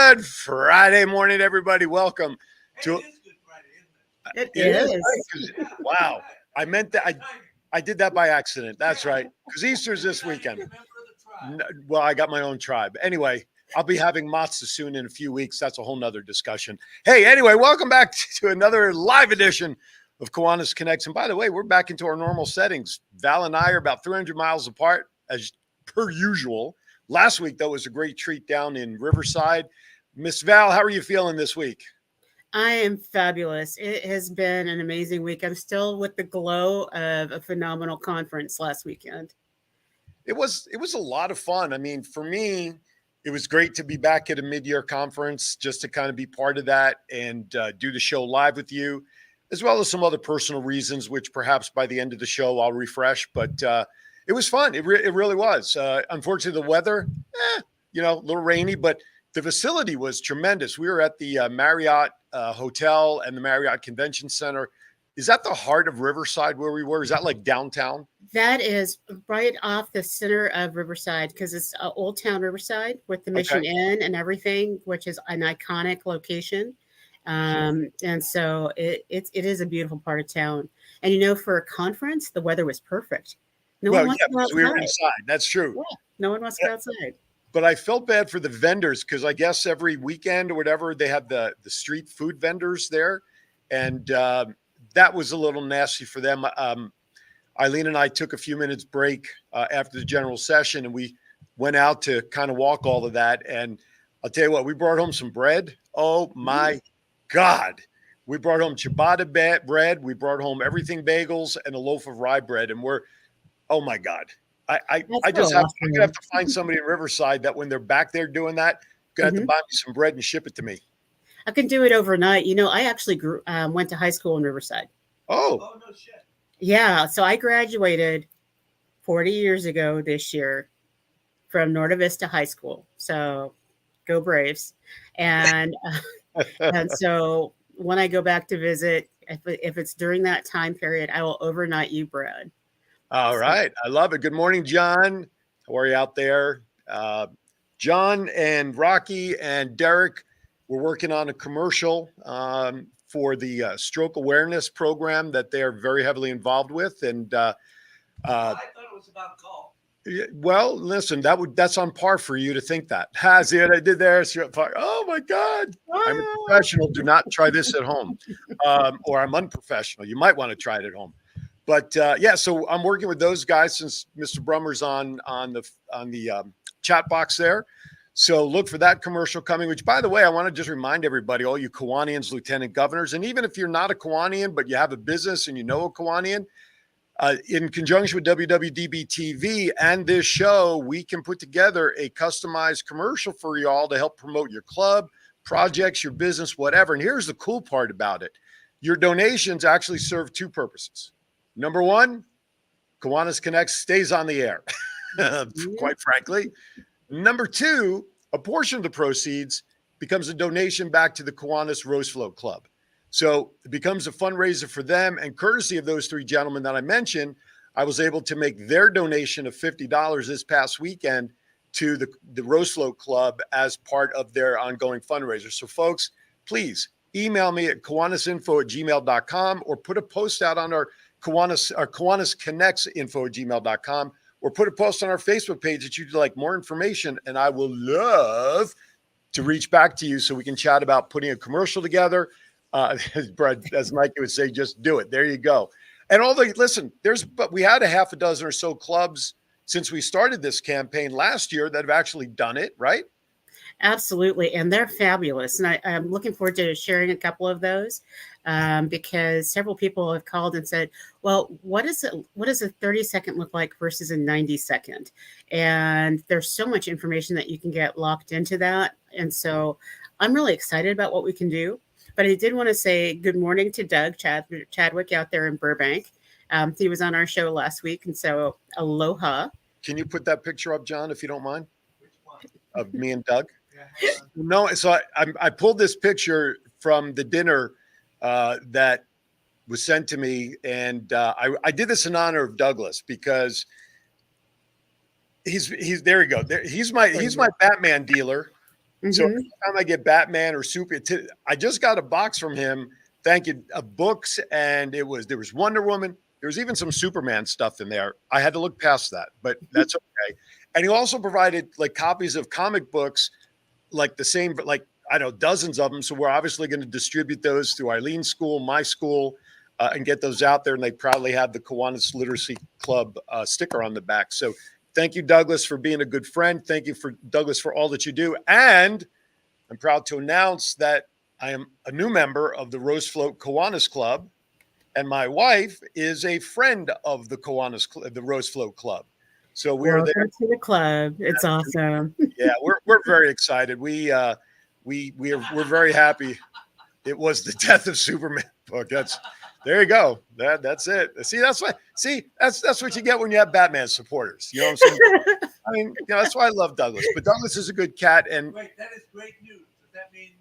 Good Friday morning, everybody. Welcome to. It is Good Friday, isn't it? It is. Right, 'cause- wow, I meant that. I did that by accident. That's right, because Easter's this weekend. Member of the tribe. Well, I got my own tribe. Anyway, I'll be having matzah soon in a few weeks. That's a whole nother discussion. Hey, anyway, welcome back to another live edition of Kiwanis Connects. And by the way, we're back into our normal settings. Val and I are about 300 miles apart, as per usual. Last week, though, was a great treat down in Riverside. Miss Val, how are you feeling this week? I am fabulous. It has been an amazing week. I'm still with the glow of a phenomenal conference last weekend. It was a lot of fun. I mean, for me, it was great to be back at a mid-year conference just to kind of be part of that and do the show live with you, as well as some other personal reasons, which perhaps by the end of the show I'll refresh. But it was fun. It really was. Unfortunately, the weather, a little rainy, but the facility was tremendous. We were at the Marriott Hotel and the Marriott Convention Center. Is that the heart of Riverside where we were? Is that like downtown? That is right off the center of Riverside because it's Old Town Riverside with the Mission Inn and everything, which is an iconic location. And so it is a beautiful part of town. And, for a conference, the weather was perfect. No one wants to go outside. We were inside. That's true. Yeah, no one wants to go outside. But I felt bad for the vendors because I guess every weekend or whatever, they have the street food vendors there. And that was a little nasty for them. Eileen and I took a few minutes break after the general session, and we went out to kind of walk all of that. And I'll tell you what, we brought home some bread. Oh, my God. We brought home ciabatta bread. We brought home everything bagels and a loaf of rye bread. And oh, my God. I'm going to have to find somebody in Riverside that when they're back there doing that, going to have to buy me some bread and ship it to me. I can do it overnight. I actually went to high school in Riverside. Oh, no shit. Yeah. So I graduated 40 years ago this year from Norte Vista High School. So go Braves. And and so when I go back to visit, if it's during that time period, I will overnight you bread. All right. I love it. Good morning, John. How are you out there? John and Rocky and Derek were working on a commercial for the stroke awareness program that they're very heavily involved with. And I thought it was about golf. Well, listen, that's on par for you to think that. See what I did there? Oh, my God. I'm a professional. Do not try this at home. Or I'm unprofessional. You might want to try it at home. But so I'm working with those guys since Mr. Brummer's on the chat box there. So look for that commercial coming, which, by the way, I want to just remind everybody, all you Kiwanians, lieutenant governors, and even if you're not a Kiwanian, but you have a business and you know a Kiwanian, in conjunction with WWDB TV and this show, we can put together a customized commercial for y'all to help promote your club, projects, your business, whatever. And here's the cool part about it. Your donations actually serve two purposes. Number one, Kiwanis Connects stays on the air, quite frankly. Number two, a portion of the proceeds becomes a donation back to the Kiwanis Rose Float Club. So it becomes a fundraiser for them. And courtesy of those three gentlemen that I mentioned, I was able to make their donation of $50 this past weekend to the Rose Float Club as part of their ongoing fundraiser. So folks, please email me at kiwanisinfo@gmail.com or put a post out on our Kiwanis Connects info@gmail.com or put a post on our Facebook page that you'd like more information. And I will love to reach back to you so we can chat about putting a commercial together. As Mikey would say, just do it. There you go. And we had a half a dozen or so clubs since we started this campaign last year that have actually done it, right? Absolutely. And they're fabulous. And I'm looking forward to sharing a couple of those because several people have called and said, well, what does a 30-second look like versus a 90-second? And there's so much information that you can get locked into that. And so I'm really excited about what we can do. But I did want to say good morning to Doug Chadwick out there in Burbank. He was on our show last week. And so aloha. Can you put that picture up, John, if you don't mind? Which one? Of me and Doug? Yeah. No, so I pulled this picture from the dinner that was sent to me, and I did this in honor of Douglas because he's there. You go. He's my Batman dealer, So Hmm. every time I get Batman or I just got a box from him. Thank you, of books, and there was Wonder Woman. There was even some Superman stuff in there. I had to look past that, but that's okay. And he also provided like copies of comic books, like the same, but like I know dozens of them. So we're obviously going to distribute those through Eileen's school, my school, and get those out there. And they proudly have the Kiwanis Literacy Club sticker on the back. So thank you, Douglas, for being a good friend. Thank you for Douglas for all that you do. And I'm proud to announce that I am a new member of the Rose Float Kiwanis Club, and my wife is a friend of the the Rose Float Club. So we're there. Welcome to the club. It's awesome. Yeah, we're very excited. We're very happy. It was the death of Superman book. There you go. That's it. That's what you get when you have Batman supporters. You know what I'm saying? I mean, that's why I love Douglas. But Douglas is a good cat. And Wait, that is great news. Does that mean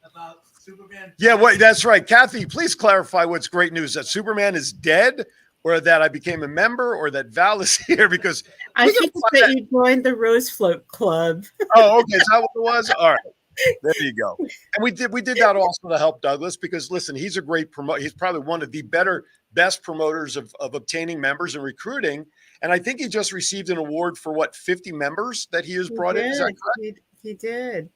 about Superman? yeah, wait, that's right. Kathy, please clarify what's great news, that Superman is dead, or that I became a member, or that Val is here, because I think that you joined the Rose Float Club. oh, okay. Is that what it was? All right. There you go. And we did that also to help Douglas, because listen, he's a great promoter. He's probably one of the best promoters of obtaining members and recruiting. And I think he just received an award for 50 members that he has brought in. Is that correct? He did.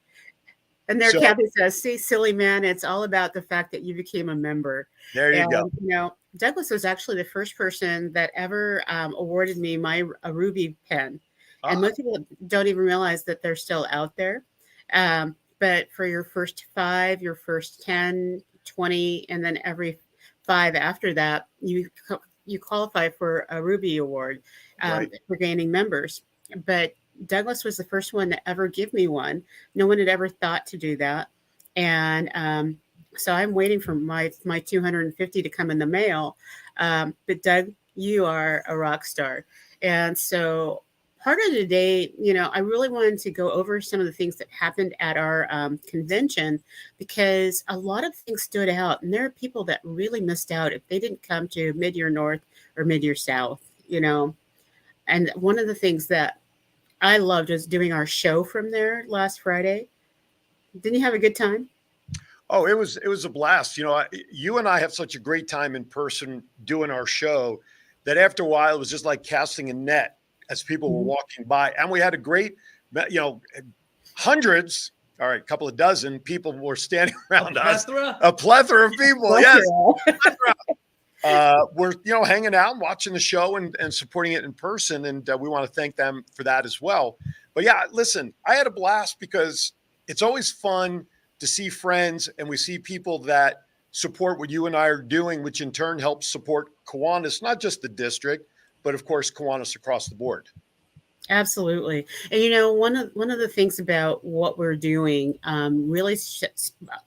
And there, Kathy says, "See, silly man, it's all about the fact that you became a member." There you go. You know, Douglas was actually the first person that ever awarded me a Ruby pen. And most people don't even realize that they're still out there. But for your first 5, your first 10, 20, and then every 5 after that, you qualify for a Ruby Award for gaining members. But Douglas was the first one to ever give me one. No one had ever thought to do that. And so I'm waiting for my 250 to come in the mail. But Doug, you are a rock star. And so part of the day, I really wanted to go over some of the things that happened at our convention, because a lot of things stood out. And there are people that really missed out if they didn't come to Mid-Year North or Mid-Year South, And one of the things that I loved was doing our show from there last Friday. Didn't you have a good time? Oh, it was a blast. You and I have such a great time in person doing our show that after a while, it was just like casting a net as people were walking by. And we had a great, hundreds, all right, a couple of dozen people were standing around us. A plethora of people, yes. We're, hanging out and watching the show and supporting it in person. And we want to thank them for that as well. But yeah, listen, I had a blast, because it's always fun to see friends, and we see people that support what you and I are doing, which in turn helps support Kiwanis, not just the district, but of course, Kiwanis across the board. Absolutely. And one of the things about what we're doing really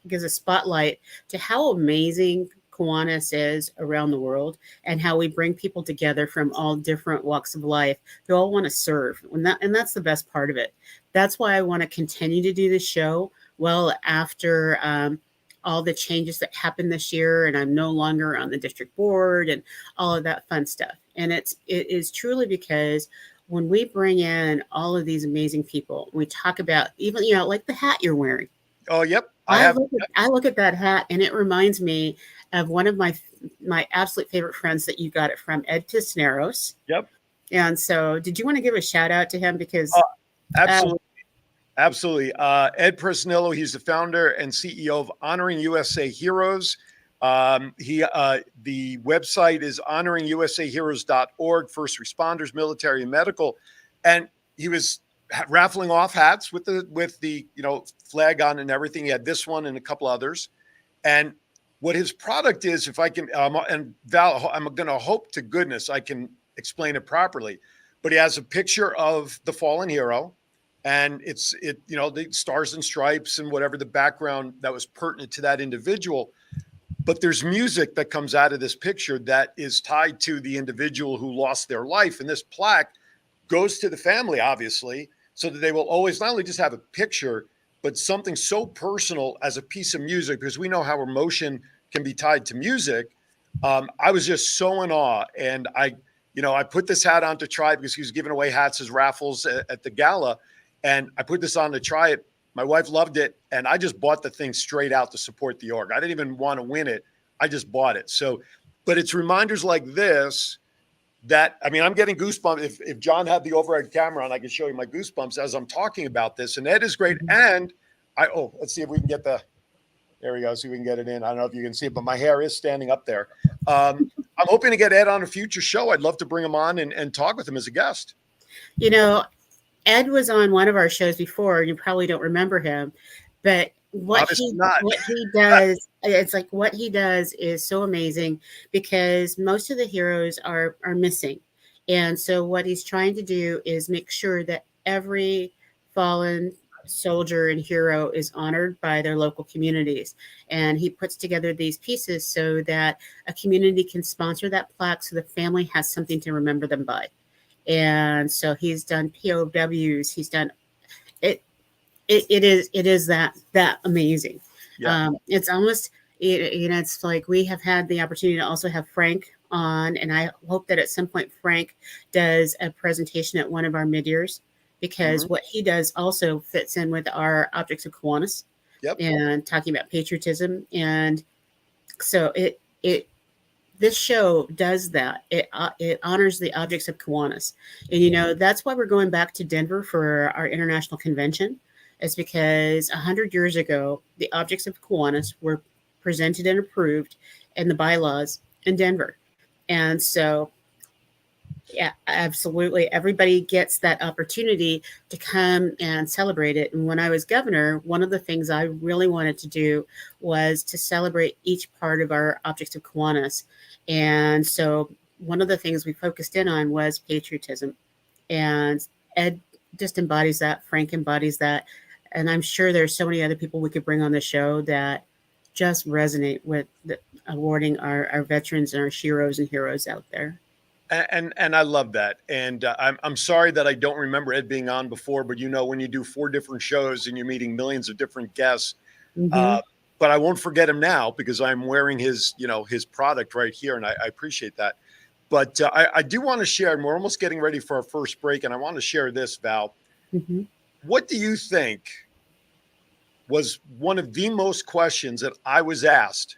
gives a spotlight to how amazing Kiwanis is around the world, and how we bring people together from all different walks of life who all want to serve. And that's the best part of it. That's why I want to continue to do this show well after all the changes that happened this year, and I'm no longer on the district board and all of that fun stuff. And it is truly because when we bring in all of these amazing people, we talk about even, like the hat you're wearing. Oh, yep. I look at that hat, and it reminds me of one of my absolute favorite friends that you got it from, Ed Cisneros. Yep. And so did you want to give a shout out to him? Because absolutely. Absolutely. Ed Presnillo, he's the founder and CEO of Honoring USA Heroes. The website is honoringusaheroes.org, first responders, military, and medical. And he was raffling off hats with the flag on and everything. He had this one and a couple others. And what his product is, if I can, and Val, I'm going to hope to goodness I can explain it properly, but he has a picture of the fallen hero. And it's the stars and stripes and whatever the background that was pertinent to that individual. But there's music that comes out of this picture that is tied to the individual who lost their life. And this plaque goes to the family, obviously, so that they will always not only just have a picture, but something so personal as a piece of music, because we know how emotion can be tied to music. I was just so in awe. And I put this hat on to try, because he was giving away hats as raffles at the gala. And I put this on to try it. My wife loved it, and I just bought the thing straight out to support the org. I didn't even want to win it. I just bought it. So, but it's reminders like this that, I mean, I'm getting goosebumps. If John had the overhead camera on, I can show you my goosebumps as I'm talking about this. And Ed is great. And let's see if we can get there we go. See if we can get it in. I don't know if you can see it, but my hair is standing up there. I'm hoping to get Ed on a future show. I'd love to bring him on and talk with him as a guest. You know, Ed was on one of our shows before. You probably don't remember him, but what he does, it's like what he does is so amazing because most of the heroes are missing. And so what he's trying to do is make sure that every fallen soldier and hero is honored by their local communities. And he puts together these pieces so that a community can sponsor that plaque so the family has something to remember them by. And so he's done POWs. He's done it. It is that amazing. Yeah. It's almost, it's like we have had the opportunity to also have Frank on, and I hope that at some point Frank does a presentation at one of our mid-years because what he does also fits in with our Objects of Kiwanis and talking about patriotism. And so this show does that. It honors the Objects of Kiwanis. And, that's why we're going back to Denver for our international convention. It's because 100 years ago, the Objects of Kiwanis were presented and approved in the bylaws in Denver. And so, yeah, absolutely. Everybody gets that opportunity to come and celebrate it. And when I was governor, one of the things I really wanted to do was to celebrate each part of our Objects of Kiwanis. And so one of the things we focused in on was patriotism. And Ed just embodies that. Frank embodies that. And I'm sure there's so many other people we could bring on the show that just resonate with awarding our veterans and our sheroes and heroes out there. And I love that. And I'm sorry that I don't remember Ed being on before, but when you do 4 different shows and you're meeting millions of different guests, but I won't forget him now because I'm wearing his product right here. And I appreciate that. But I do want to share, and we're almost getting ready for our first break. And I want to share this, Val. What do you think was one of the most questions that I was asked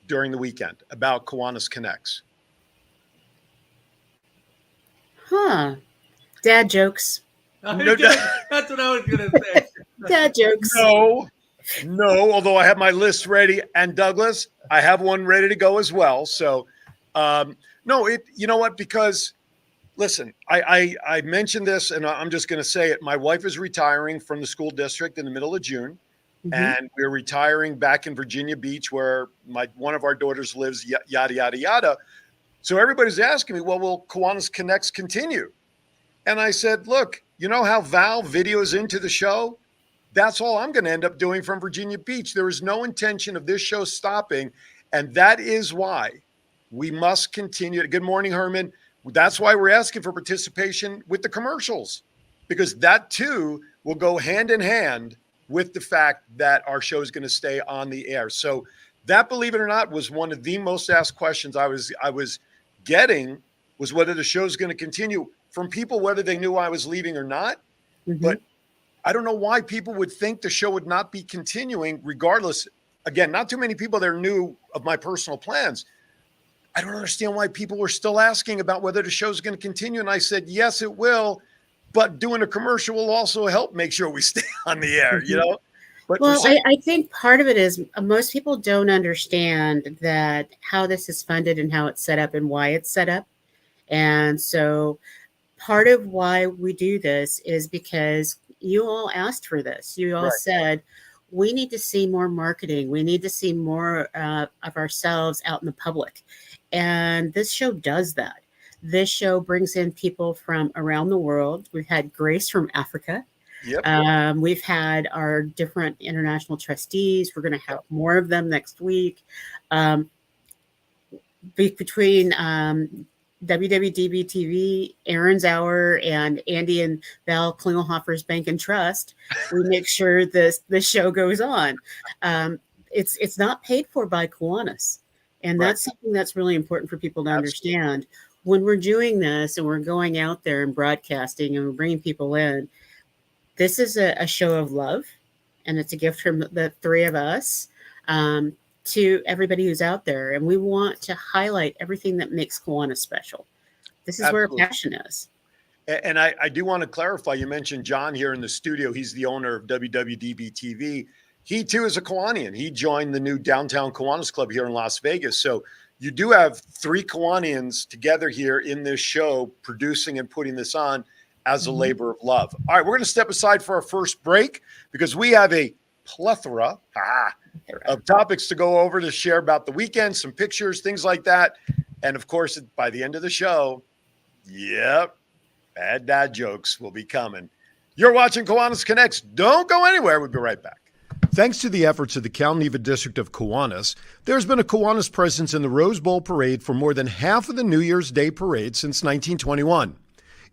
during the weekend about Kiwanis Connects? Dad jokes. No, that's what I was going to say. Dad jokes. No, although I have my list ready. And Douglas, I have one ready to go as well. So, no, you know what? Because listen, I mentioned this and I'm just going to say it. My wife is retiring from the school district in the middle of June. And we're retiring back in Virginia Beach where one of our daughters lives, yada, yada, yada. So everybody's asking me, well, will Kiwanis Connects continue? And I said, look, you know how Val videos into the show? That's all I'm going to end up doing from Virginia Beach. There is no intention of this show stopping. And that is why we must continue. Good morning, Herman. That's why we're asking for participation with the commercials, because that too will go hand in hand with the fact that our show is going to stay on the air. So that, believe it or not, was one of the most asked questions I was getting, was whether the show is going to continue from people, whether they knew I was leaving or not. But I don't know why people would think the show would not be continuing regardless. Again, not too many people there knew of my personal plans. I don't understand why people were still asking about whether the show is going to continue. And I said, yes, it will. But doing a commercial will also help make sure we stay on the air, But well, I think part of it is most people don't understand that how this is funded and how it's set up and why it's set up. And so part of why we do this is because you all asked for this. You all said, we need to see more marketing. We need to see more of ourselves out in the public. And this show does that. This show brings in people from around the world. We've had Grace from Africa. We've had our different international trustees. We're going to have more of them next week. Between WWDB TV, Aaron's Hour, and Andy and Val Klingelhofer's Bank and Trust, we make sure this show goes on. It's not paid for by Kiwanis. And that's something that's really important for people to understand. When we're doing this and we're going out there and broadcasting and we're bringing people in, this is a show of love. and it's a gift from the three of us to everybody who's out there. And we want to highlight everything that makes Kiwanis special. This is where our Absolutely. passion is. And I do want to clarify, you mentioned John here in the studio. He's the owner of WWDB TV. He too is a Kiwanian. He joined the new Downtown Kiwanis Club here in Las Vegas. So you do have three Kiwanians together here in this show, producing and putting this on as a labor of love. All right, we're going to step aside for our first break because we have a plethora of topics to go over to share about the weekend, some pictures, things like that. And of course, by the end of the show, yep, bad dad jokes will be coming. You're watching Kiwanis Connects. Don't go anywhere. We'll be right back. Thanks to the efforts of the Cal Neva District of Kiwanis, there's been a Kiwanis presence in the Rose Bowl Parade for more than half of the New Year's Day Parade since 1921.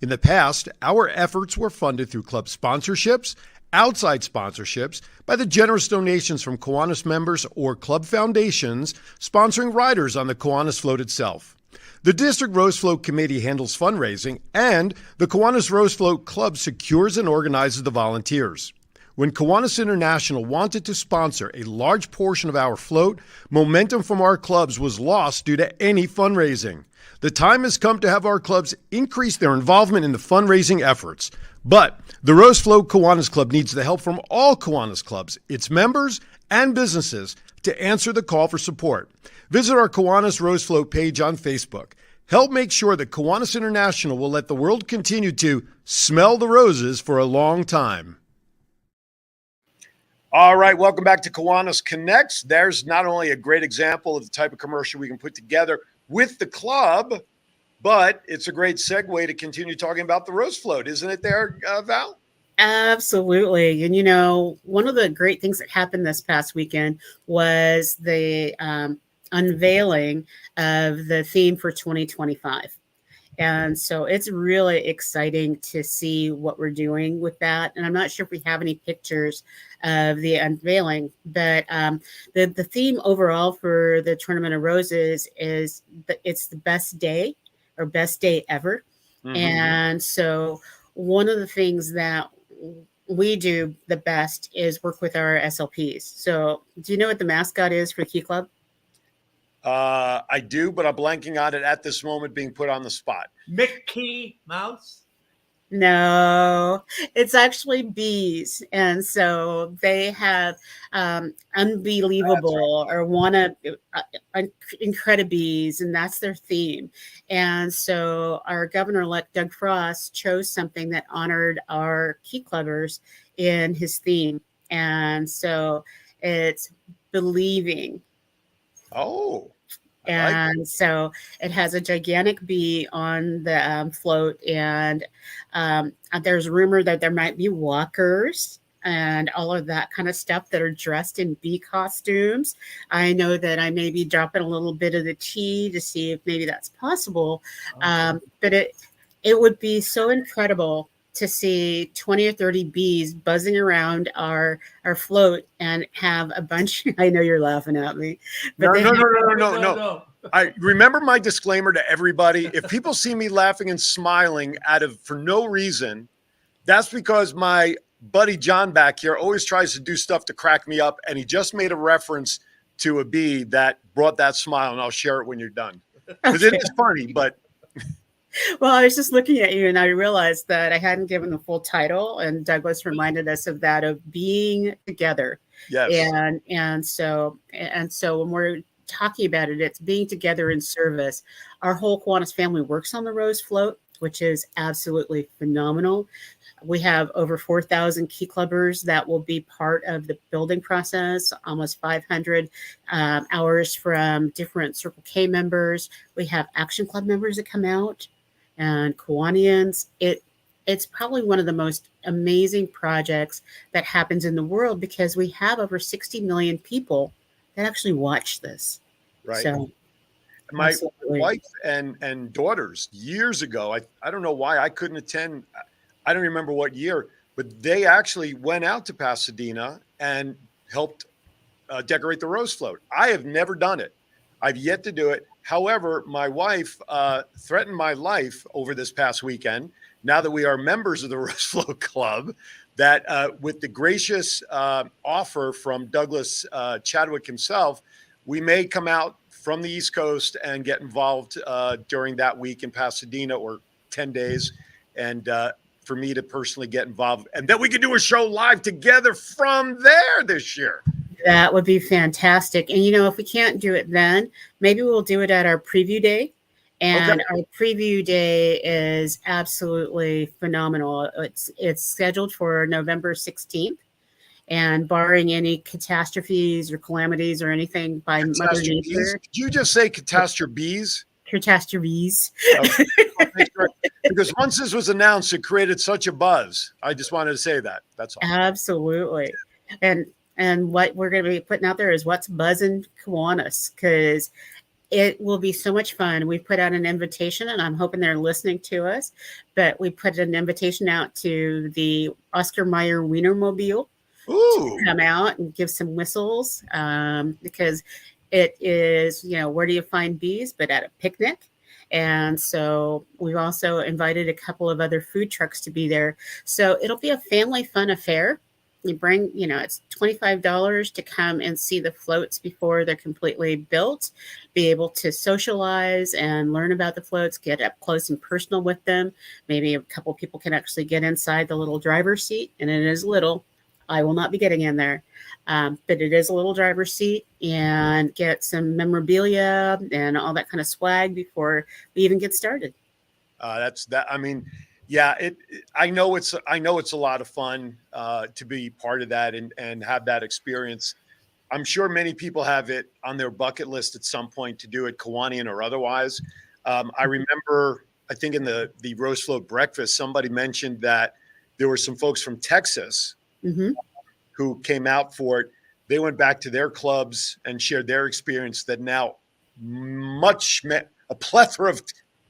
In the past, our efforts were funded through club sponsorships, outside sponsorships, by the generous donations from Kiwanis members or club foundations sponsoring riders on the Kiwanis float itself. The District Rose Float Committee handles fundraising, and the Kiwanis Rose Float Club secures and organizes the volunteers. When Kiwanis International wanted to sponsor a large portion of our float, momentum from our clubs was lost due to any fundraising. The time has come to have our clubs increase their involvement in the fundraising efforts. But the Rose Float Kiwanis Club needs the help from all Kiwanis clubs, its members, and businesses to answer the call for support. Visit our Kiwanis Rose Float page on Facebook. Help make sure that Kiwanis International will let the world continue to smell the roses for a long time. All right, welcome back to Kiwanis Connects. There's not only a great example of the type of commercial we can put together with the club, but it's a great segue to continue talking about the Rose Float, isn't it there, Val? Absolutely. And, one of the great things that happened this past weekend was the unveiling of the theme for 2025. And so it's really exciting to see what we're doing with that. And I'm not sure if we have any pictures of the unveiling, but the theme overall for the Tournament of Roses is it's the best day or best day ever. Mm-hmm. And so one of the things that we do the best is work with our SLPs. So do you know what the mascot is for Key Club? I do, but I'm blanking on it at this moment, being put on the spot. Mickey Mouse? No, it's actually bees. And so they have unbelievable or one of Incredibees, and that's their theme. And so our Governor-elect Doug Frost chose something that honored our Key Clubbers in his theme. And so it's believing. Oh. And so it has a gigantic bee on the float, and there's a rumor that there might be walkers and all of that kind of stuff that are dressed in bee costumes. I know that I may be dropping a little bit of the tea to see if maybe that's possible, but it would be so incredible to see 20 or 30 bees buzzing around our float and have a bunch. I know you're laughing at me. But No. I remember my disclaimer to everybody. If people see me laughing and smiling for no reason, that's because my buddy John back here always tries to do stuff to crack me up. And he just made a reference to a bee that brought that smile. And I'll share it when you're done. Because it is funny, but... Well, I was just looking at you and I realized that I hadn't given the full title, and Douglas reminded us of that, of being together. Yes. And so when we're talking about it, it's being together in service. Our whole Kiwanis family works on the Rose Float, which is absolutely phenomenal. We have over 4,000 Key Clubbers that will be part of the building process, almost 500 hours from different Circle K members. We have Action Club members that come out, and Kiwanians. It's probably one of the most amazing projects that happens in the world, because we have over 60 million people that actually watch this. Right. So, my absolutely. wife and daughters years ago, I don't know why I couldn't attend. I don't remember what year, but they actually went out to Pasadena and helped decorate the Rose Float. I have never done it. I've yet to do it. However, my wife threatened my life over this past weekend now that we are members of the Rose Float Club, that with the gracious offer from Douglas Chadwick himself, we may come out from the East Coast and get involved during that week in Pasadena, or 10 days. And for me to personally get involved. And then we can do a show live together from there this year. That would be fantastic. And, if we can't do it then, maybe we'll do it at our preview day. And our preview day is absolutely phenomenal. It's scheduled for November 16th. And barring any catastrophes or calamities or anything by Mother Nature. Did you just say catastrophes? Catastrophes. Because once this was announced, it created such a buzz. I just wanted to say that. That's all. Absolutely. And what we're going to be putting out there is what's buzzing Kiwanis, because it will be so much fun. We put out an invitation, and I'm hoping they're listening to us, but we put an invitation out to the Oscar Mayer Wienermobile to come out and give some whistles, because it is, where do you find bees but at a picnic? And so we've also invited a couple of other food trucks to be there. So it'll be a family fun affair. You bring, it's $25 to come and see the floats before they're completely built, be able to socialize and learn about the floats, get up close and personal with them. Maybe a couple people can actually get inside the little driver's seat, and it is little. I will not be getting in there, but it is a little driver's seat, and get some memorabilia and all that kind of swag before we even get started. That's that. I mean, yeah, I know it's a lot of fun to be part of that and have that experience. I'm sure many people have it on their bucket list at some point to do it, Kiwanian or otherwise. I remember, I think in the Rose Float breakfast, somebody mentioned that there were some folks from Texas who came out for it. They went back to their clubs and shared their experience, that now a plethora of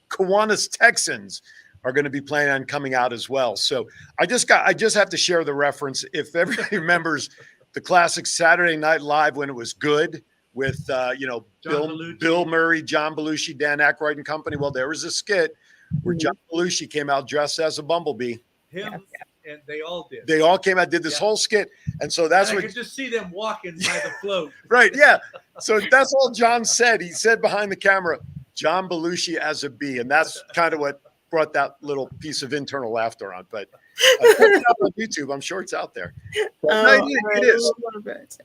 Kiwanis Texans are going to be planning on coming out as well. So I just have to share the reference. If everybody remembers the classic Saturday Night Live when it was good with, Bill Murray, John Belushi, Dan Aykroyd and company. Well, there was a skit where John Belushi came out dressed as a bumblebee. And they all did. They all came out, did this whole skit. And so that's what I could just see them walking by the float. Right. Yeah. So that's all John said. He said behind the camera, John Belushi as a bee. And that's kind of what brought that little piece of internal laughter on. But check it out on YouTube. I'm sure it's out there. It is.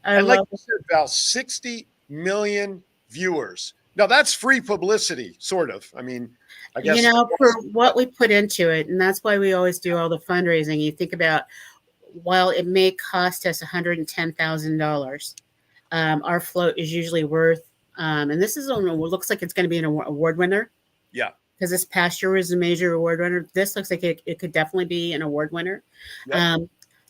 And like you said, Val, 60 million viewers. Now that's free publicity, sort of. I mean, I guess for what we put into it, and that's why we always do all the fundraising. You think about, while it may cost us $110,000, our float is usually worth, and this is what looks like it's going to be an award winner. Yeah. Because this past year was a major award winner. This looks like it could definitely be an award winner. Yep.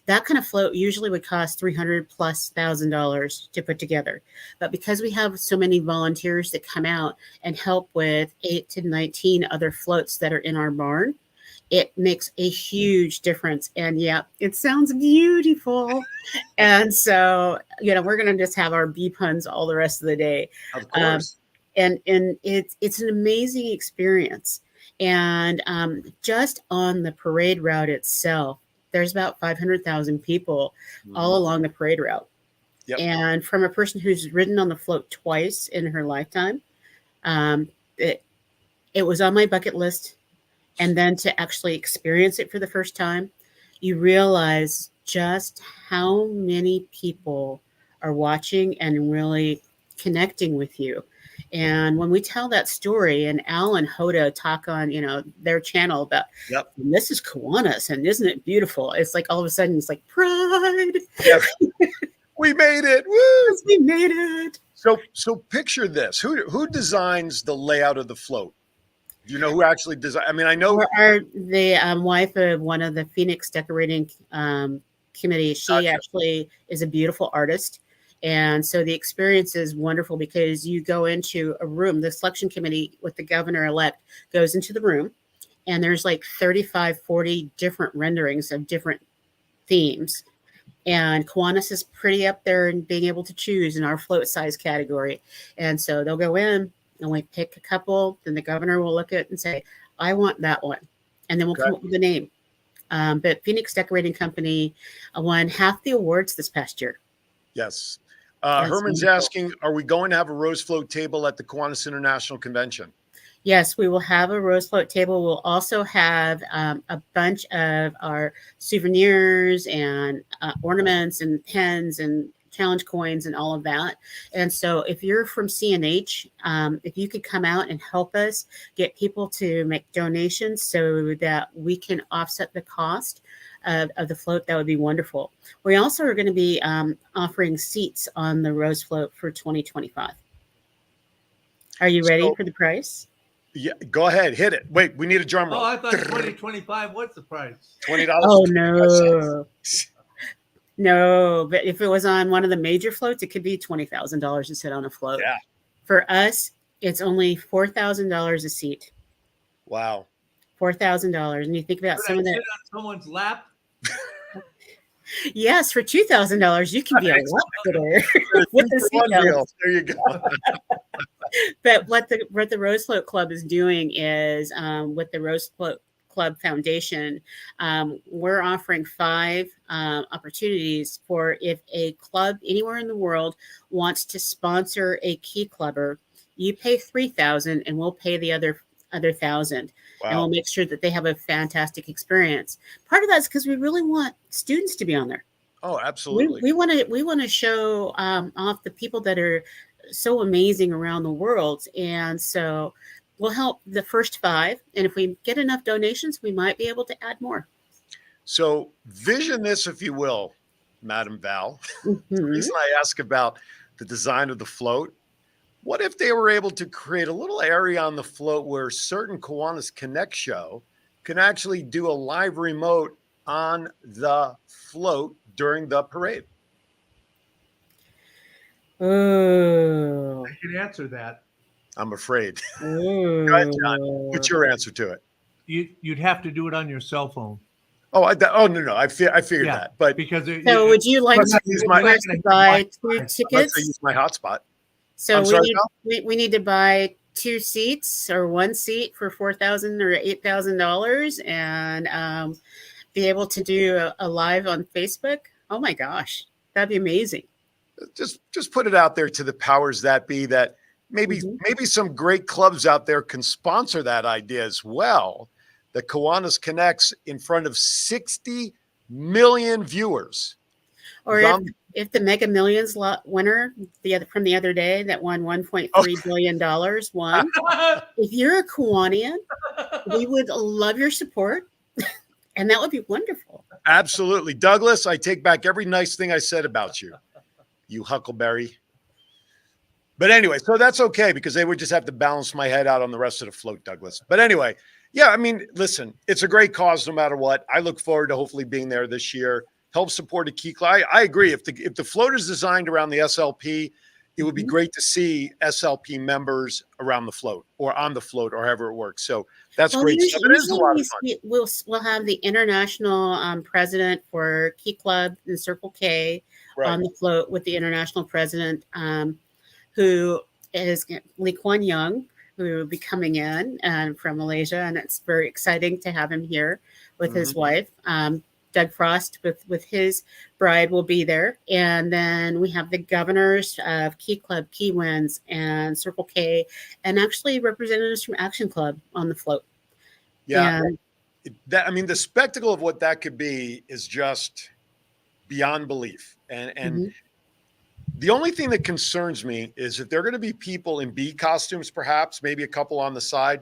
That kind of float usually would cost $300,000+ to put together. But because we have so many volunteers that come out and help with 8 to 19 other floats that are in our barn, it makes a huge difference. And yeah, it sounds beautiful. And so, we're going to just have our bee puns all the rest of the day. Of course. And it's an amazing experience. And just on the parade route itself, there's about 500,000 people all along the parade route. Yep. And from a person who's ridden on the float twice in her lifetime, it was on my bucket list. And then to actually experience it for the first time, you realize just how many people are watching and really connecting with you. And when we tell that story, and Al and Hoda talk on, their channel about, this is Kiwanis, and isn't it beautiful? It's like all of a sudden, it's like pride. Yep. We made it. Woo! We made it. So picture this. Who designs the layout of the float? Do you know who actually designs? I mean, I know the wife of one of the Phoenix decorating committee. She actually is a beautiful artist. And so the experience is wonderful because you go into a room, the selection committee with the governor-elect goes into the room, and there's like 35, 40 different renderings of different themes. And Kiwanis is pretty up there in being able to choose in our float size category. And so they'll go in and we pick a couple, then the governor will look at it and say, I want that one. and then we'll come up with a name. But Phoenix Decorating Company won half the awards this past year. Yes. That's Herman's wonderful. asking, are we going to have a rose float table at the Kiwanis International Convention? Yes, we will have a rose float table. We'll also have a bunch of our souvenirs and ornaments and pens and challenge coins and all of that. And so if you're from CNH, if you could come out and help us get people to make donations so that we can offset the cost of the float, that would be wonderful. We also are going to be offering seats on the rose float for 2025. Are you ready So- for the price? Yeah, go ahead, hit it. Wait, we need a drum roll. Oh, I thought 2025 was the price. $20. Oh no, no! But if it was on one of the major floats, it could be $20,000 to sit on a float. Yeah. For us, it's only $4,000 a seat. Wow. $4,000, and you think about Could some I of sit that. on someone's lap? Yes, for $2,000, you can be a lap sitter with the One seatbelt. deal. There you go. But what the Rose Float Club is doing is with the Rose Float Club Foundation, we're offering 5 opportunities for if a club anywhere in the world wants to sponsor a key clubber. You pay $3,000, and we'll pay the other $1,000, and we'll Wow. make sure that they have a fantastic experience. Part of that's because we really want students to be on there. Oh, absolutely. We want to show off the people that are so amazing around the world, and so we'll help the first 5, and if we get enough donations, we might be able to add more. So vision this, if you will, Madam Val. The Mhm. reason I ask about the design of the float, what if they were able to create a little area on the float where certain Kiwanis Connect show can actually do a live remote on the float during the parade? Ooh. I can answer that. I'm afraid. Ooh. Go ahead, John. What's your answer to it? You'd have to do it on your cell phone. Oh, no. I figured Yeah. that, but Because So would you like Let's to use my- buy 2 unless I tickets? use my hotspot. So I'm sorry, we need to buy 2 seats or 1 seat for $4,000 or $8,000 and be able to do a live on Facebook. Oh my gosh, that'd be amazing. Just put it out there to the powers that be that maybe some great clubs out there can sponsor that idea as well. The Kiwanis Connects in front of 60 million viewers. Or if the Mega Millions winner from the other day that won $1.3 billion won, if you're a Kiwanian, we would love your support, and that would be wonderful. Absolutely. Douglas, I take back every nice thing I said about you, you huckleberry. But anyway, so that's okay because they would just have to balance my head out on the rest of the float, Douglas. But anyway, yeah, I mean, listen, it's a great cause no matter what. I look forward to hopefully being there this year. Help support a key club. I agree. If the float is designed around the SLP, it would be great to see SLP members around the float or on the float or however it works. So that's great stuff. It is a lot of fun. We'll have the international president for Key Club and Circle K on the float with the international president, who is Lee Kuan Yew, who will be coming in from Malaysia, and it's very exciting to have him here with his wife. Doug Frost with his bride will be there. And then we have the governors of Key Club, Key Winds, and Circle K, and actually representatives from Action Club on the float. Yeah. The spectacle of what that could be is just beyond belief. And the only thing that concerns me is if there are going to be people in bee costumes, perhaps, maybe a couple on the side,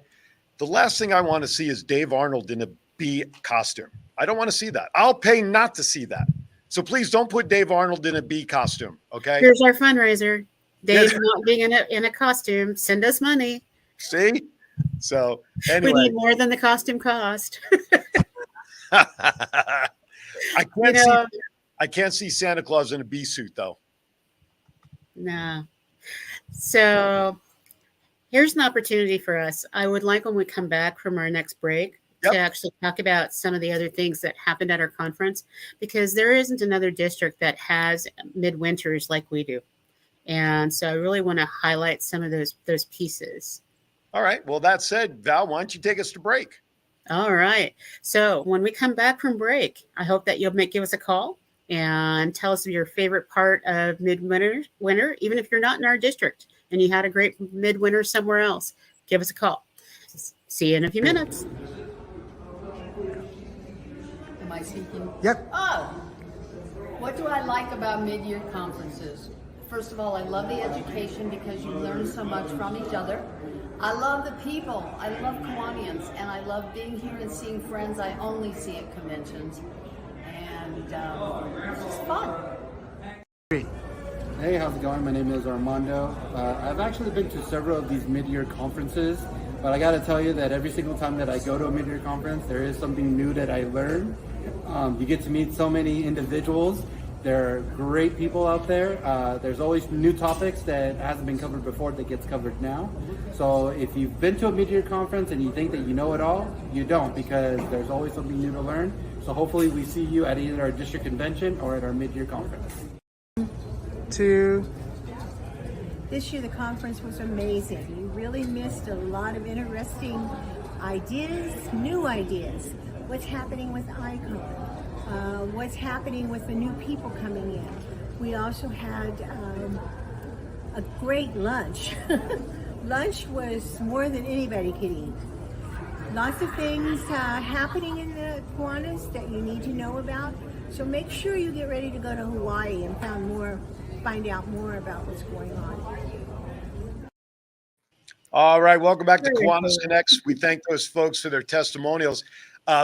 the last thing I want to see is Dave Arnold in a bee costume. I don't want to see that. I'll pay not to see that. So please don't put Dave Arnold in a bee costume. Okay. Here's our fundraiser. Dave not being in a costume. Send us money. See? So anyway. We need more than the costume cost. I can't see Santa Claus in a bee suit though. No. So here's an opportunity for us. I would like when we come back from our next break to actually talk about some of the other things that happened at our conference, because there isn't another district that has midwinters like we do. And so I really want to highlight some of those pieces. All right. Well, that said, Val, why don't you take us to break? All right. So when we come back from break, I hope that you'll give us a call and tell us your favorite part of midwinter, even if you're not in our district and you had a great midwinter somewhere else. Give us a call. See you in a few minutes. Am I speaking? Yep. Oh, what do I like about mid-year conferences? First of all, I love the education because you learn so much from each other. I love the people. I love Kiwanians, and I love being here and seeing friends I only see at conventions. And it's just fun. Hey, how's it going? My name is Armando. I've actually been to several of these mid-year conferences, but I got to tell you that every single time that I go to a mid-year conference, there is something new that I learn. You get to meet so many individuals. There are great people out there. There's always new topics that hasn't been covered before that gets covered now. So if you've been to a mid-year conference and you think that you know it all, you don't, because there's always something new to learn. So hopefully we see you at either our district convention or at our mid-year conference. This year the conference was amazing. You really missed a lot of interesting ideas, new ideas. What's happening with ICON? What's happening with the new people coming in? We also had a great lunch. Lunch was more than anybody could eat. Lots of things happening in the Kiwanis that you need to know about. So make sure you get ready to go to Hawaii and find out more about what's going on. All right, welcome back to Kiwanis Connects. We thank those folks for their testimonials.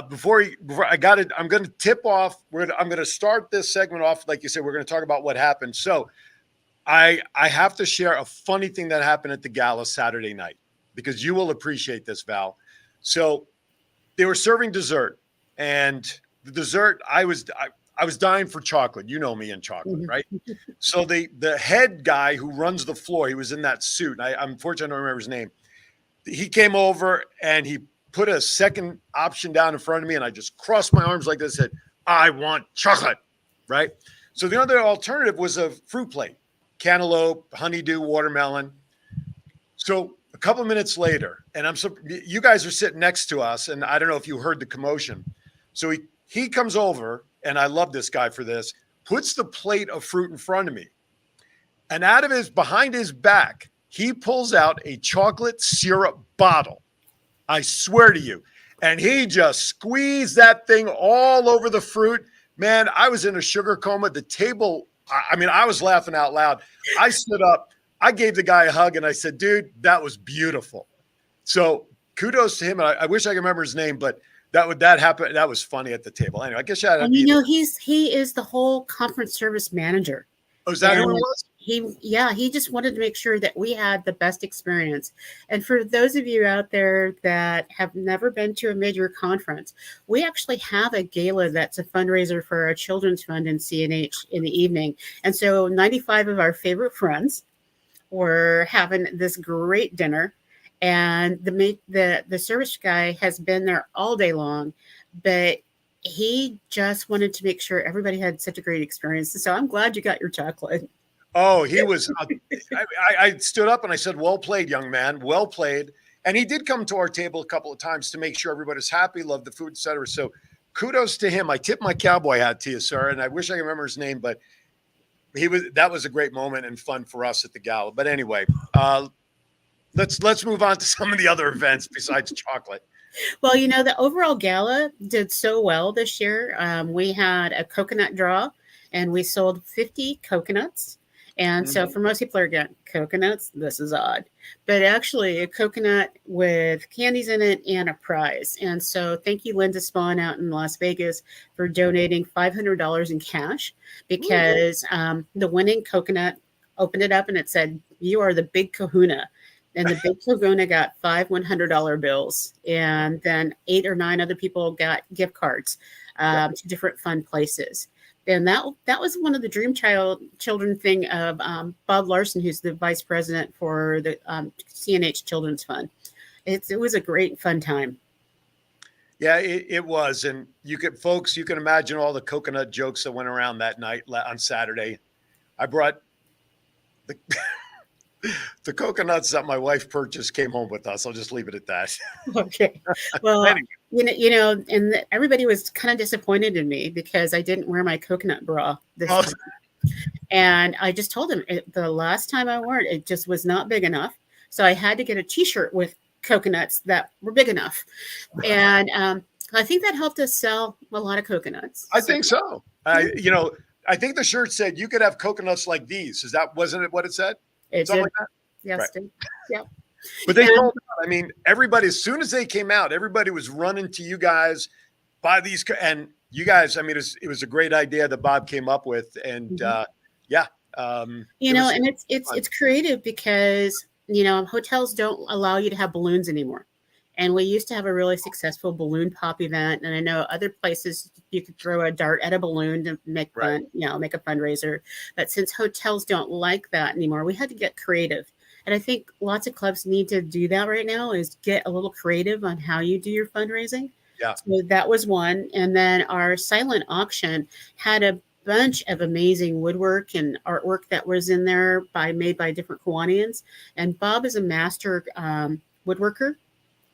Before I got it, I'm going to tip off. I'm going to start this segment off, like you said. We're going to talk about what happened. So, I have to share a funny thing that happened at the gala Saturday night, because you will appreciate this, Val. So, they were serving dessert, and the dessert, I was dying for chocolate. You know me and chocolate, right? So the head guy who runs the floor, he was in that suit. I'm unfortunately, I don't remember his name. He came over and he put a second option down in front of me, and I just crossed my arms like this and said, I want chocolate, right? So the other alternative was a fruit plate, cantaloupe, honeydew, watermelon. So a couple of minutes later, and you guys are sitting next to us, and I don't know if you heard the commotion. So he comes over, and I love this guy for this, puts the plate of fruit in front of me. And behind his back, he pulls out a chocolate syrup bottle. I swear to you. And he just squeezed that thing all over the fruit. Man, I was in a sugar coma. The table, I was laughing out loud. I stood up. I gave the guy a hug, and I said, dude, that was beautiful. So kudos to him. And I wish I could remember his name, but that happened. That was funny at the table. Anyway, I guess you had to And be there. he is the whole conference service manager. Oh, is that who it was? He just wanted to make sure that we had the best experience. And for those of you out there that have never been to a mid-year conference, we actually have a gala that's a fundraiser for our children's fund in CNH in the evening. And so 95 of our favorite friends were having this great dinner. And the service guy has been there all day long, but he just wanted to make sure everybody had such a great experience. So I'm glad you got your chocolate. Oh, he was. I stood up and I said, well played, young man. Well played. And he did come to our table a couple of times to make sure everybody's happy, loved the food, et cetera. So kudos to him. I tip my cowboy hat to you, sir. And I wish I could remember his name, but that was a great moment and fun for us at the gala. But anyway, let's move on to some of the other events besides chocolate. Well, the overall gala did so well this year. We had a coconut draw, and we sold 50 coconuts. And so for most people are getting coconuts, this is odd. But actually a coconut with candies in it and a prize. And so thank you, Linda Spawn out in Las Vegas, for donating $500 in cash, because the winning coconut opened it up and it said, you are the big kahuna. And the big kahuna got 5 $100 bills. And then 8 or 9 other people got gift cards to different fun places. And that was one of the dream children thing of Bob Larson, who's the vice president for the CNH Children's Fund. It was a great fun time. Yeah, it was. And you can imagine all the coconut jokes that went around that night on Saturday. I brought The coconuts that my wife purchased came home with us. I'll just leave it at that. Okay. Well, Anyway. everybody was kind of disappointed in me because I didn't wear my coconut bra this Oh. time. And I just told him the last time I wore it, it just was not big enough. So I had to get a t-shirt with coconuts that were big enough. And I think that helped us sell a lot of coconuts. I think so. I think the shirt said you could have coconuts like these. Wasn't it what it said? It Something did. like that? Yes, Right. did. Yeah. But they And- sold out. I mean, everybody, as soon as they came out, everybody was running to you guys, buy these. And you guys, I mean, it was a great idea that Bob came up with. And yeah. and it's creative because, hotels don't allow you to have balloons anymore. And we used to have a really successful balloon pop event. And I know other places you could throw a dart at a balloon to make fun, make a fundraiser. But since hotels don't like that anymore, we had to get creative. And I think lots of clubs need to do that right now, is get a little creative on how you do your fundraising. Yeah. So that was one. And then our silent auction had a bunch of amazing woodwork and artwork that was in there made by different Kiwanians. And Bob is a master woodworker.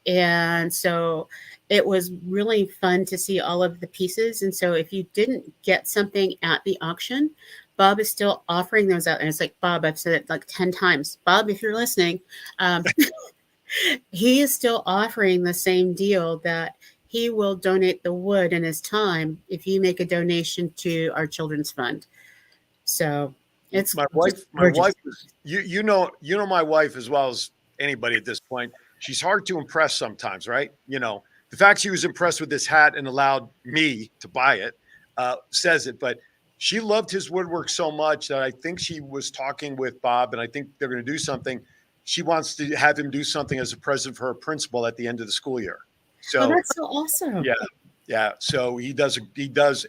And so it was really fun to see all of the pieces. And so if you didn't get something at the auction, Bob is still offering those out. And it's like, Bob, I've said it like 10 times. Bob, if you're listening, he is still offering the same deal that he will donate the wood and his time if you make a donation to our children's fund. So it's my wife, you know my wife as well as anybody at this point. She's hard to impress sometimes, right? The fact she was impressed with this hat and allowed me to buy it says it. But she loved his woodwork so much that I think she was talking with Bob, and I think they're going to do something. She wants to have him do something as a present for her principal at the end of the school year. So that's so awesome. Yeah. So he does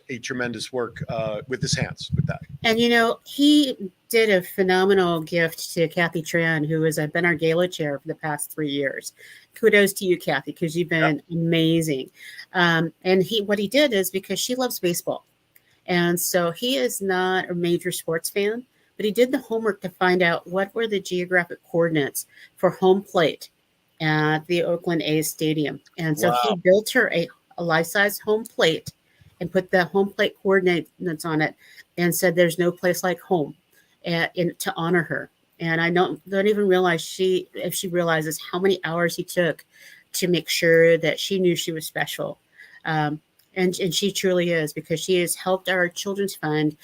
a tremendous work with his hands with that. And he did a phenomenal gift to Kathy Tran, who has been our gala chair for the past 3 years. Kudos to you, Kathy, because you've been amazing. And what he did is, because she loves baseball, and so he is not a major sports fan, but he did the homework to find out what were the geographic coordinates for home plate at the Oakland A's stadium. And so he built her a life-size home plate and put the home plate coordinates on it and said there's no place like home to honor her. And I don't even realize if she realizes how many hours he took to make sure that she knew she was special. And she truly is, because she has helped our children's fund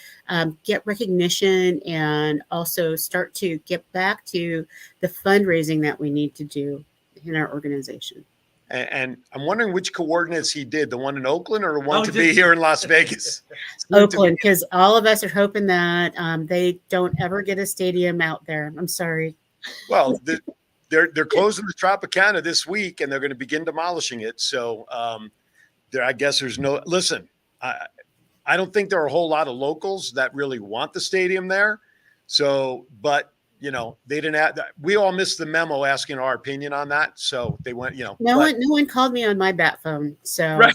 get recognition and also start to get back to the fundraising that we need to do in our organization. And I'm wondering which coordinates he did, the one in Oakland or the one to be here in Las Vegas? Oakland, because all of us are hoping that they don't ever get a stadium out there. I'm sorry. Well, they're closing the Tropicana this week, and they're going to begin demolishing it. So I guess there's no – listen, I don't think there are a whole lot of locals that really want the stadium there. So – but – they didn't have that. We all missed the memo asking our opinion on that. So they went, no one called me on my bat phone. So right.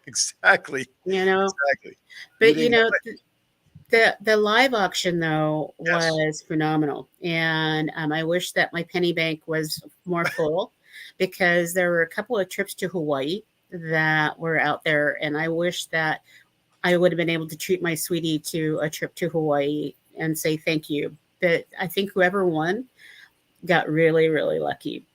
Exactly. Exactly. But the live auction though was phenomenal. And I wish that my penny bank was more full because there were a couple of trips to Hawaii that were out there. And I wish that I would have been able to treat my sweetie to a trip to Hawaii and say thank you. But I think whoever won got really, really lucky.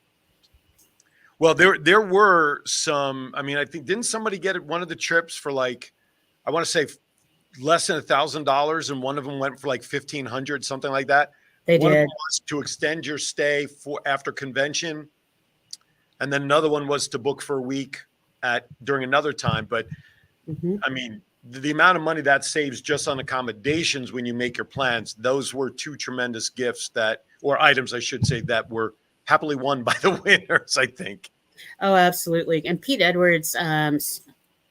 Well, there were some. I mean, I think didn't somebody get one of the trips for like, I want to say less than $1,000, and one of them went for like $1,500, something like that. They one did. Of them was to extend your stay for after convention, and then another one was to book for a week during another time. But I mean, the amount of money that saves just on accommodations when you make your plans, those were two tremendous gifts or items, I should say, that were happily won by the winners, I think. Oh, absolutely. And Pete Edwards'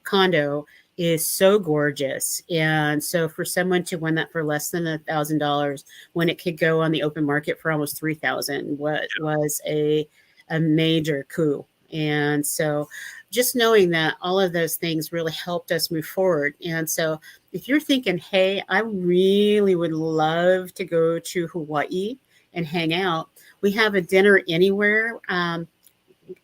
condo is so gorgeous. And so for someone to win that for less than $1,000 when it could go on the open market for almost $3,000 was a major coup. And so just knowing that all of those things really helped us move forward. And so if you're thinking, hey, I really would love to go to Hawaii and hang out. We have a dinner anywhere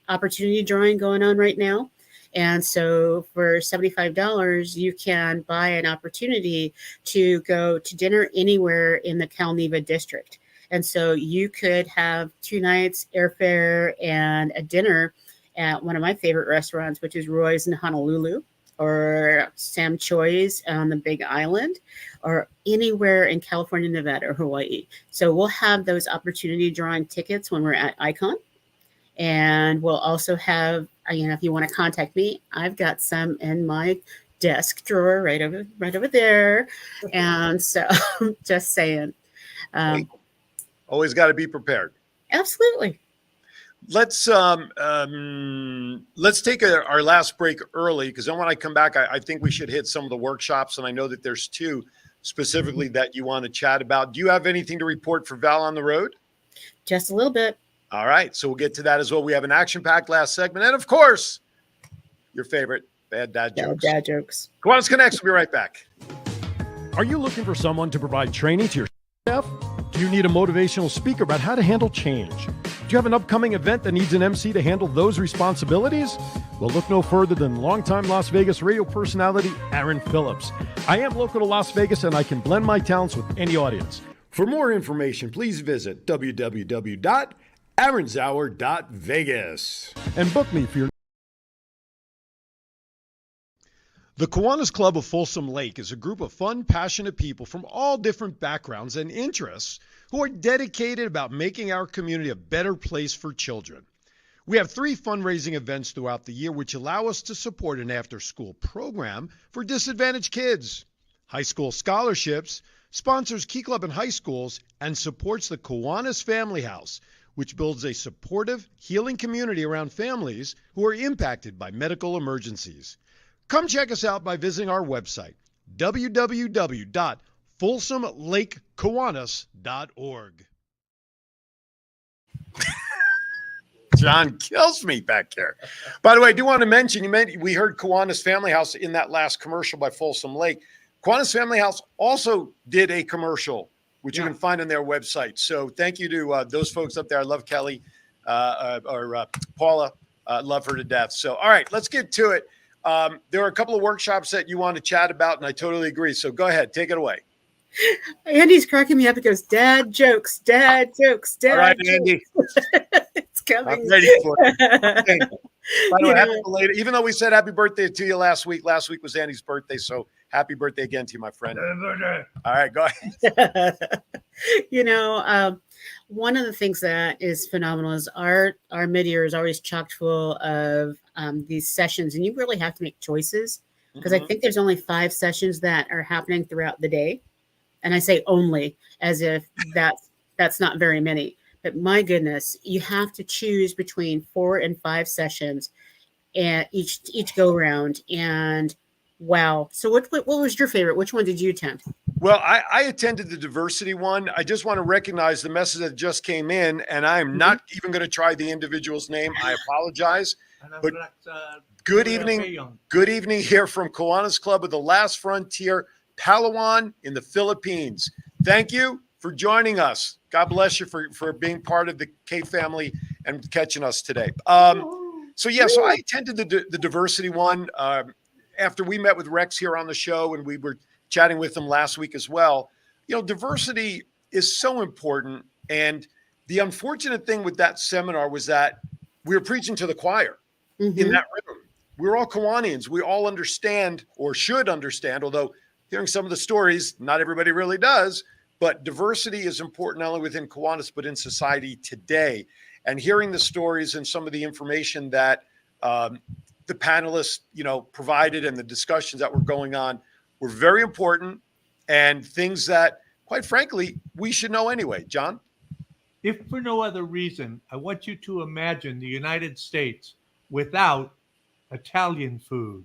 opportunity drawing going on right now. And so for $75, you can buy an opportunity to go to dinner anywhere in the Calneva district. And so you could have 2 nights airfare and a dinner at one of my favorite restaurants, which is Roy's in Honolulu, or Sam Choi's on the Big Island, or anywhere in California, Nevada, or Hawaii. So we'll have those opportunity drawing tickets when we're at Icon. And we'll also have, if you want to contact me, I've got some in my desk drawer right over there. And so just saying. Always got to be prepared. Absolutely. Let's take our last break early, because then when I come back, I think we should hit some of the workshops, and I know that there's 2 specifically that you want to chat about. Do you have anything to report for Val on the road? Just a little bit. All right, so we'll get to that as well. We have an action-packed last segment, and of course, your favorite bad dad jokes. Dad jokes. Kiwanis Connects. We'll be right back. Are you looking for someone to provide training to your staff? Do you need a motivational speaker about how to handle change? Do you have an upcoming event that needs an MC to handle those responsibilities? Well, look no further than longtime Las Vegas radio personality Aaron Phillips. I am local to Las Vegas, and I can blend my talents with any audience. For more information, please visit www.aaronzauer.vegas and book me for your... The Kiwanis Club of Folsom Lake is a group of fun, passionate people from all different backgrounds and interests who are dedicated about making our community a better place for children. We have 3 fundraising events throughout the year which allow us to support an after-school program for disadvantaged kids, high school scholarships, sponsors Key Club in high schools, and supports the Kiwanis Family House, which builds a supportive, healing community around families who are impacted by medical emergencies. Come check us out by visiting our website, www.folsomlakekiwanis.org. John kills me back here. By the way, I do want to mention, we heard Kiwanis Family House in that last commercial by Folsom Lake. Kiwanis Family House also did a commercial, which you can find on their website. So thank you to those folks up there. I love Kelly or Paula. Love her to death. So, all right, let's get to it. There are a couple of workshops that you want to chat about, and I totally agree. So go ahead, take it away. Andy's cracking me up. It goes, dad jokes, dad jokes, dad All right, jokes. Andy. It's coming. I'm ready for it. Okay. By the way, happy belated. Even though we said happy birthday to you last week was Andy's birthday. So happy birthday again to you, my friend. All right, go ahead. One of the things that is phenomenal is our mid-year is always chock full of these sessions, and you really have to make choices, because I think there's only 5 sessions that are happening throughout the day. And I say only as if that's not very many. But my goodness, you have to choose between 4 and 5 sessions at each go round. And wow. So what was your favorite? Which one did you attend? Well, I attended the diversity one. I just want to recognize the message that just came in, and I'm not even going to try the individual's name. I apologize. But good evening. Good evening here from Kiwanis Club of the Last Frontier, Palawan in the Philippines. Thank you for joining us. God bless you for being part of the K family and catching us today. So I attended the diversity one after we met with Rex here on the show, and we were chatting with him last week as well. Diversity is so important. And the unfortunate thing with that seminar was that we were preaching to the choir in that room. We're all Kiwanians. We all understand, or should understand, although hearing some of the stories, not everybody really does, but diversity is important not only within Kiwanis, but in society today. And hearing the stories and some of the information that the panelists, provided, and the discussions that were going on were very important, and things that, quite frankly, we should know anyway. John? If for no other reason, I want you to imagine the United States without Italian food,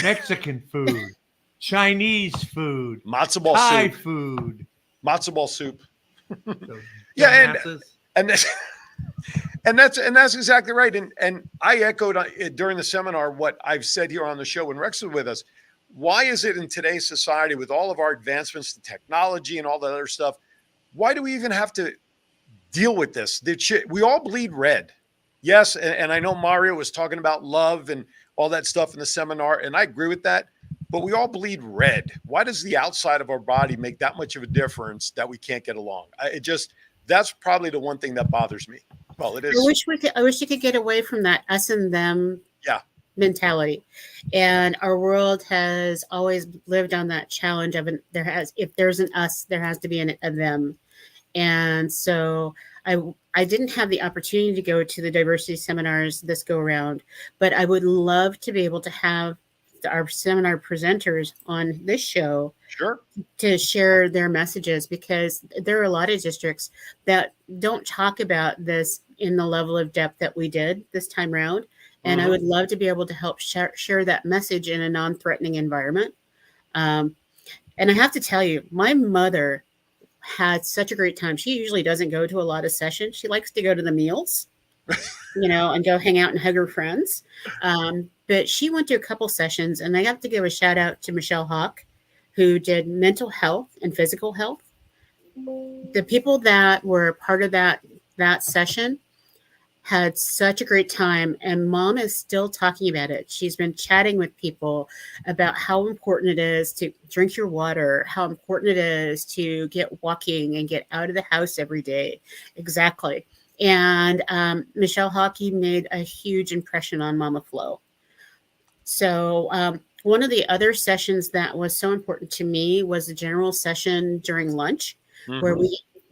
Mexican food, Chinese food, matzo ball Thai soup. food, Matzo ball soup. so Yeah, dumbasses. and that's exactly right. And I echoed during the seminar what I've said here on the show when Rex was with us. Why is it in today's society, with all of our advancements to technology and all that other stuff, why do we even have to deal with this. We all bleed red. Yes. And I know Mario was talking about love and all that stuff in the seminar, and I agree with that. But we all bleed red. Why does the outside of our body make that much of a difference that we can't get along? That's probably the one thing that bothers me. Well, it is. I wish you could get away from that us and them Yeah. mentality. And our world has always lived on that challenge of if there's an us, there has to be a them. And so I didn't have the opportunity to go to the diversity seminars this go around, but I would love to be able to have our seminar presenters on this show Sure. to share their messages, because there are a lot of districts that don't talk about this in the level of depth that we did this time around. And I would love to be able to help share that message in a non-threatening environment. And I have to tell you, my mother had such a great time. She usually doesn't go to a lot of sessions. She likes to go to the meals, and go hang out and hug her friends. But she went to a couple sessions, and I have to give a shout out to Michelle Hawk, who did mental health and physical health. The people that were part of that session had such a great time, and Mom is still talking about it. She's been chatting with people about how important it is to drink your water, how important it is to get walking and get out of the house every day. Exactly. And Michelle Hockey made a huge impression on Mama Flo. So one of the other sessions that was so important to me was the general session during lunch, where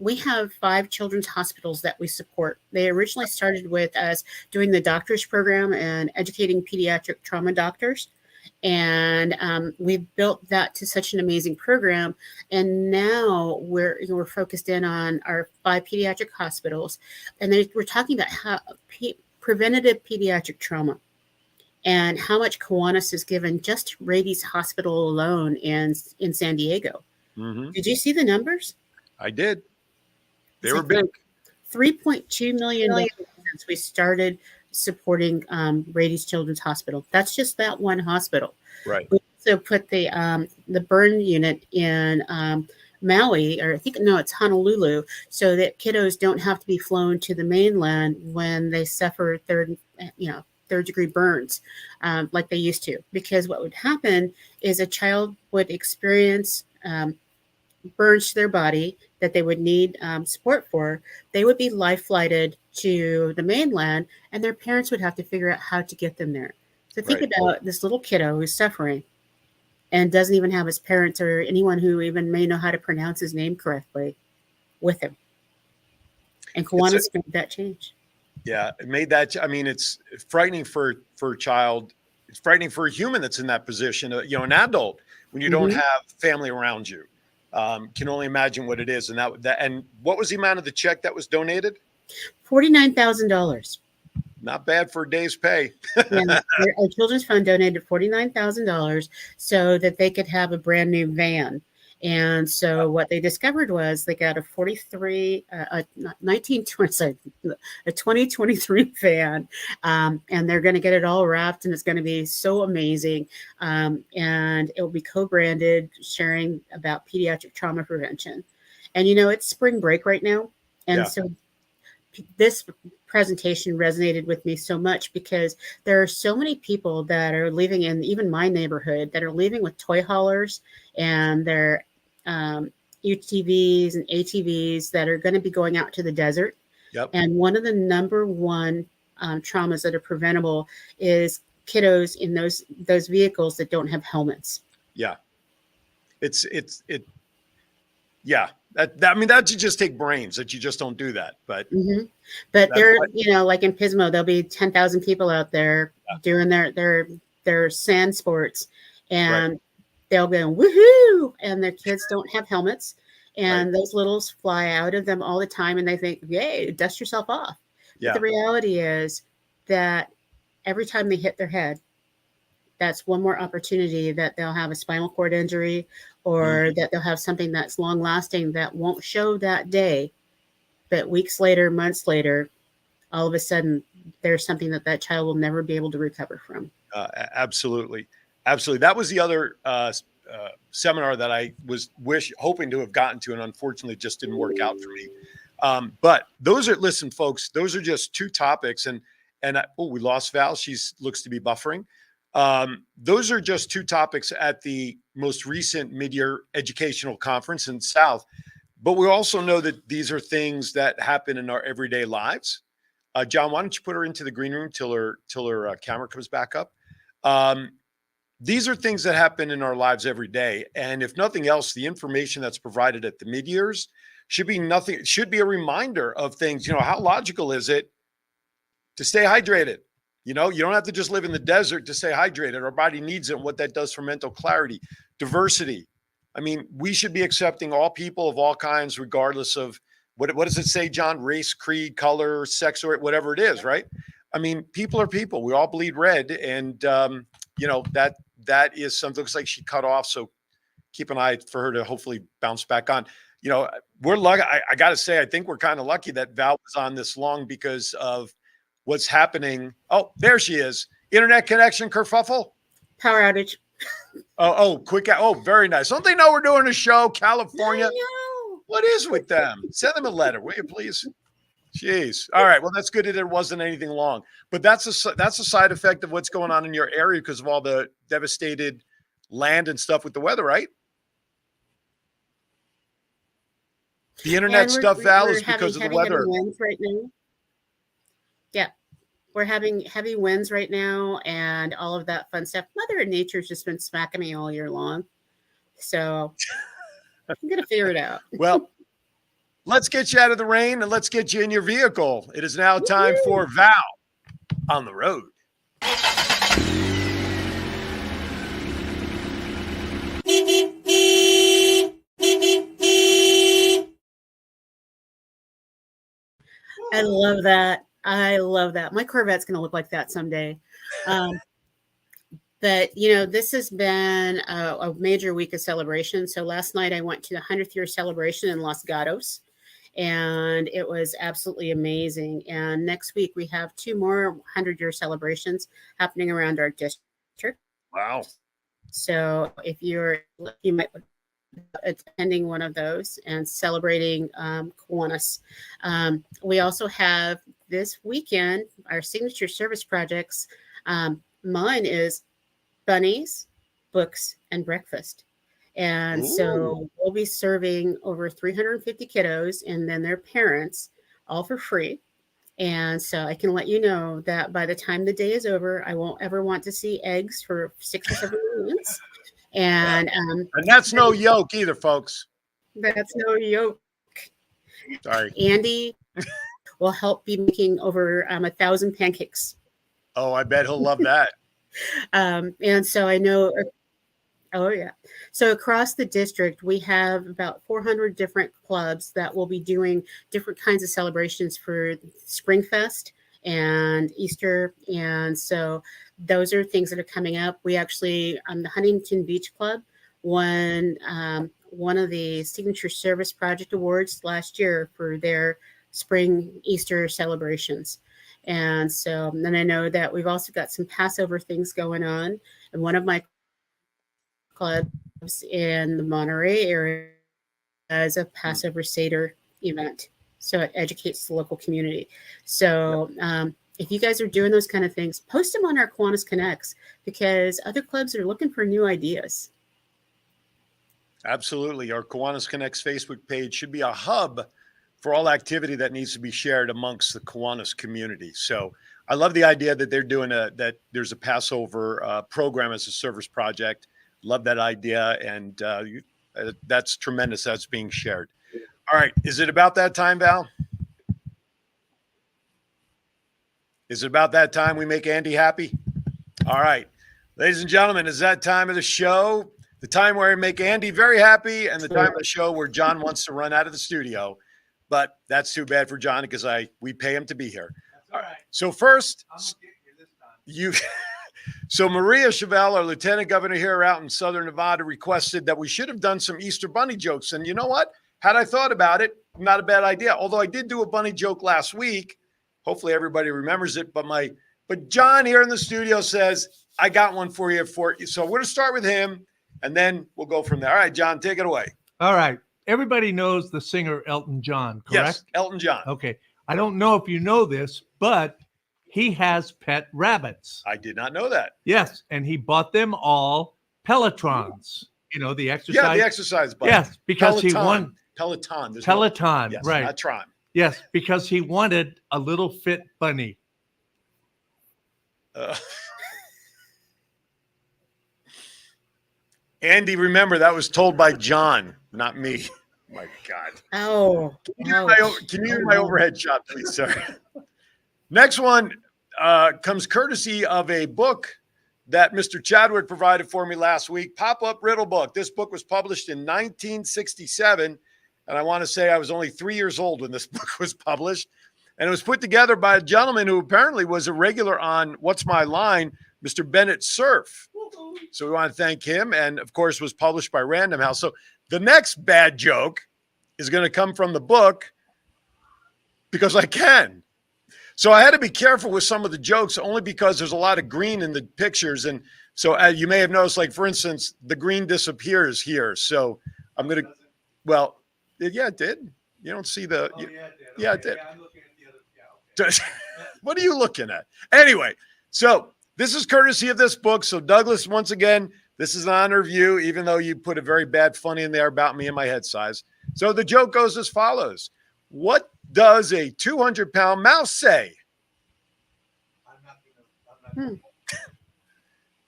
we have 5 children's hospitals that we support. They originally started with us doing the doctors program and educating pediatric trauma doctors. And we've built that to such an amazing program. And now we're focused in on our 5 pediatric hospitals. And we're talking about how preventative pediatric trauma and how much Kiwanis is given just Rady's Hospital alone in San Diego. Did you see the numbers? I did. They were big. $3.2 million since we started supporting Rady's Children's Hospital. That's just that one hospital. Right. We also put the burn unit in Maui, or I think, no, it's Honolulu, so that kiddos don't have to be flown to the mainland when they suffer third-degree burns like they used to. Because what would happen is a child would experience burns to their body that they would need support for. They would be life flighted to the mainland, and their parents would have to figure out how to get them there. So think about this little kiddo who's suffering and doesn't even have his parents or anyone who even may know how to pronounce his name correctly with him. And Kiwanis made that change. Yeah, it made that. I mean, it's frightening for a child. It's frightening for a human that's in that position. An adult, when you don't have family around you. Can only imagine what it is. And what was the amount of the check that was donated? $49,000. Not bad for a day's pay. Yeah, our children's fund donated $49,000 so that they could have a brand new van. And so what they discovered was they got a 2023 van, and they're going to get it all wrapped, and it's going to be so amazing. And it will be co-branded, sharing about pediatric trauma prevention. And, it's spring break right now. And so this presentation resonated with me so much, because there are so many people that are living in even my neighborhood that are leaving with toy haulers and their UTVs and ATVs that are going to be going out to the desert. Yep. And one of the number one traumas that are preventable is kiddos in those vehicles that don't have helmets. Yeah. Yeah. That you just take brains, that you just don't do that. But but they're, like in Pismo, there'll be 10,000 people out there doing their sand sports, and they'll go woohoo, and their kids don't have helmets, and those littles fly out of them all the time, and they think, yay, dust yourself off. Yeah. But the reality is that every time they hit their head, that's one more opportunity that they'll have a spinal cord injury, or that they'll have something that's long lasting that won't show that day, but weeks later, months later, all of a sudden there's something that child will never be able to recover from. Absolutely. That was the other seminar that I was hoping to have gotten to, and unfortunately just didn't work out for me. But listen, folks, those are just two topics. And we lost Val. Looks to be buffering. Those are just two topics at the most recent mid-year educational conference in the South. But we also know that these are things that happen in our everyday lives. John, why don't you put her into the green room till her camera comes back up? These are things that happen in our lives every day. And if nothing else, the information that's provided at the mid-years should be a reminder of things. How logical is it to stay hydrated? You don't have to just live in the desert to stay hydrated. Our body needs it, and what that does for mental clarity, diversity. I mean, we should be accepting all people of all kinds, regardless of what does it say, John? Race, creed, color, sex, or whatever it is, right? I mean, people are people. We all bleed red, and that is something. Looks like she cut off, so keep an eye for her to hopefully bounce back on. We're lucky. I got to say, I think we're kind of lucky that Val was on this long because of what's happening. Oh, there she is. Internet connection kerfuffle. Power outage. Quick. Oh, very nice. Don't they know we're doing a show, California? I know. What is with them? Send them a letter, will you please? Jeez. All right. Well, that's good that there wasn't anything long, but that's a side effect of what's going on in your area because of all the devastated land and stuff with the weather, right? The internet stuff, Val, is because of the weather. Heavy winds right now. Yeah, we're having heavy winds right now, and all of that fun stuff. Mother Nature's just been smacking me all year long, so I'm gonna figure it out. Well, let's get you out of the rain and let's get you in your vehicle. It is now time for Val on the road. I love that. I love that. My Corvette's going to look like that someday. But, this has been a major week of celebration. So last night I went to the 100th year celebration in Los Gatos, and it was absolutely amazing. And next week we have 2 more 100-year celebrations happening around our district. Wow. So if you might be attending one of those and celebrating Kiwanis. We also have this weekend our signature service projects. Mine is bunnies, books, and breakfast. And so we'll be serving over 350 kiddos and then their parents, all for free. And so I can let you know that by the time the day is over, I won't ever want to see eggs for 6 or 7 minutes. And that's no yoke either, folks. That's no yoke. Sorry. Andy will help be making over 1,000 pancakes. Oh, I bet he'll love that. And so I know, oh yeah. So across the district, we have about 400 different clubs that will be doing different kinds of celebrations for Springfest and Easter. And so those are things that are coming up. We actually, the Huntington Beach Club won one of the Signature Service Project Awards last year for their spring Easter celebrations. And so then I know that we've also got some Passover things going on. And one of my clubs in the Monterey area has a Passover Seder event. So it educates the local community. So if you guys are doing those kind of things, post them on our Kiwanis Connects because other clubs are looking for new ideas. Absolutely. Our Kiwanis Connects Facebook page should be a hub for all activity that needs to be shared amongst the Kiwanis community. So I love the idea that they're doing that there's a Passover program as a service project. Love that idea. And that's tremendous. That's being shared. All right. Is it about that time, Val? Is it about that time we make Andy happy? All right. Ladies and gentlemen, it's that time of the show, the time where we make Andy very happy and the time of the show where John wants to run out of the studio. But that's too bad for John because we pay him to be here. All right. So first, I'm gonna get you this time. So Maria Chavelle, our lieutenant governor here out in Southern Nevada, requested that we should have done some Easter bunny jokes. And you know what? Had I thought about it, not a bad idea. Although I did do a bunny joke last week. Hopefully everybody remembers it. But John here in the studio says, I got one for you. So we're going to start with him, and then we'll go from there. All right, John, take it away. All right. everybody knows the singer Elton John, correct? Yes, Elton John. Okay. I don't know if you know this, but he has pet rabbits. I did not know that. Yes, and he bought them all Pelotrons. You know, the exercise. Yeah, the exercise bike. Yes, because he won Peloton. There's Peloton, yes, right? Not Tron. Yes, because he wanted a little fit bunny. Andy, remember that was told by John, not me. My God. Oh, Can you use my overhead shot, please, sir? Next one comes courtesy of a book that Mr. Chadwick provided for me last week, Pop-Up Riddle Book. This book was published in 1967, and I want to say I was only 3 years old when this book was published. And it was put together by a gentleman who apparently was a regular on What's My Line, Mr. Bennett Cerf. So we want to thank him, and of course was published by Random House. So the next bad joke is going to come from the book because I can. So I had to be careful with some of the jokes only because there's a lot of green in the pictures. And so you may have noticed, like, for instance, the green disappears here. So I'm going to, well, yeah, it did. You don't see the, yeah, it did. Yeah, I'm looking at the other. What are you looking at? Anyway, so this is courtesy of this book. So Douglas, once again, this is an honor of you, even though you put a very bad funny in there about me and my head size. So the joke goes as follows. What does a 200-pound mouse say?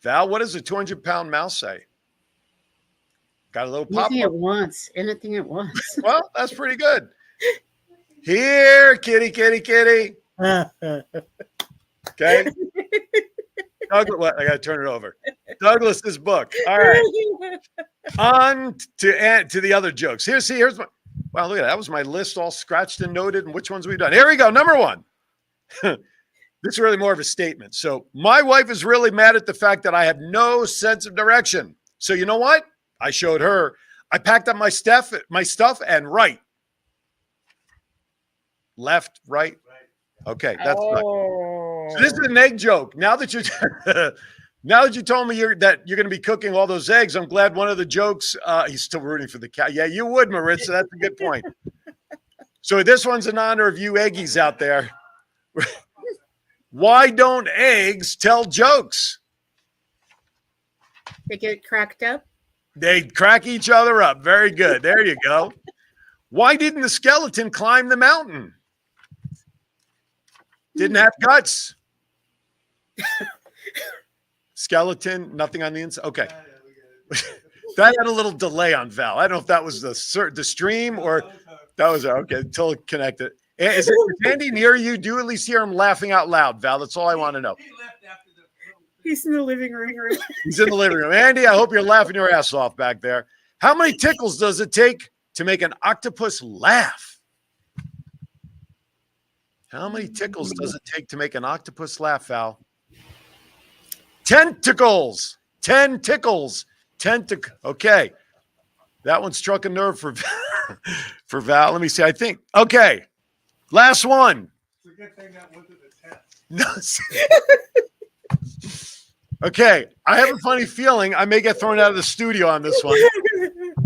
Val, what does a 200-pound mouse say? Got a little pop. Anything at once. Anything at once. Well, that's pretty good. Here, kitty, kitty, kitty. Okay. Douglas, what? I got to turn it over. Douglas's book. All right. On to the other jokes. Here's my. Wow, look at that. That was my list all scratched and noted. And which ones we've done? Here we go. Number one. This is really more of a statement. So my wife is really mad at the fact that I have no sense of direction. So you know what? I showed her. I packed up my stuff and right. Left, right. Okay, that's right. So this is an egg joke. Now that you told me that you're going to be cooking all those eggs, I'm glad one of the jokes. He's still rooting for the cat. Yeah, you would, Maritza. That's a good point. So this one's in honor of you eggies out there. Why don't eggs tell jokes? They get cracked up. They crack each other up. Very good. There you go. Why didn't the skeleton climb the mountain? Didn't have guts. Skeleton, nothing on the inside. Okay. That had a little delay on Val. I don't know if that was the stream or that was okay until it connected. Is Andy near you? Do you at least hear him laughing out loud, Val? That's all I want to know. He's in the living room. He's in the living room. Andy, I hope you're laughing your ass off back there. How many tickles does it take to make an octopus laugh? How many tickles does it take to make an octopus laugh, Val? Tentacles. 10 tickles. Okay. That one struck a nerve for Val. Let me see. I think. Okay. Last one. It's a good thing that wasn't a test. Okay. I have a funny feeling I may get thrown out of the studio on this one.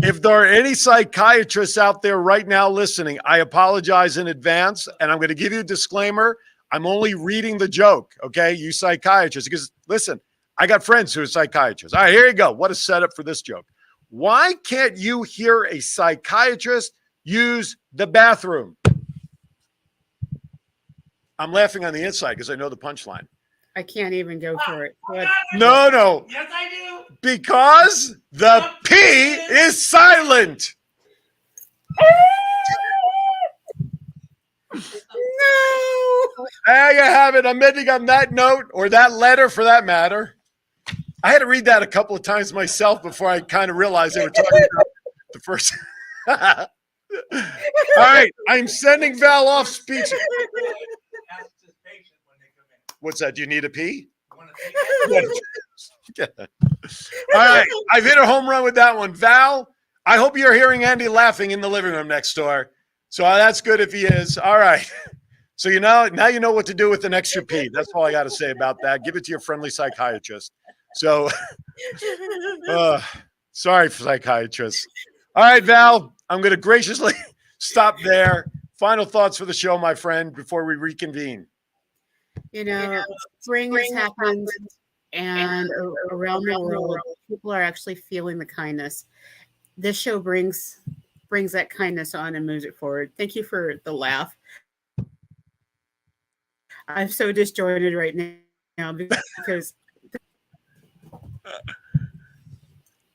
If there are any psychiatrists out there right now listening, I apologize in advance. And I'm going to give you a disclaimer. I'm only reading the joke. Okay. You psychiatrists, because listen, I got friends who are psychiatrists. All right, here you go. What a setup for this joke. Why can't you hear a psychiatrist use the bathroom? I'm laughing on the inside because I know the punchline. I can't even go for it. What? No. Yes, I do. Because the P is silent. No. There you have it. I'm ending on that note, or that letter for that matter. I had to read that a couple of times myself before I kind of realized they were talking about the first. All right. I'm sending Val off speech. What's that? Do you need a pee? Yeah. All right. I've hit a home run with that one. Val, I hope you're hearing Andy laughing in the living room next door. So that's good if he is. All right. So now you know what to do with an extra pee. That's all I got to say about that. Give it to your friendly psychiatrist. So sorry, psychiatrist. All right, Val, I'm going to graciously stop there. Final thoughts for the show, my friend, before we reconvene. Spring has happened, and around the world, people are actually feeling the kindness. This show brings that kindness on and moves it forward. Thank you for the laugh. I'm so disjointed right now because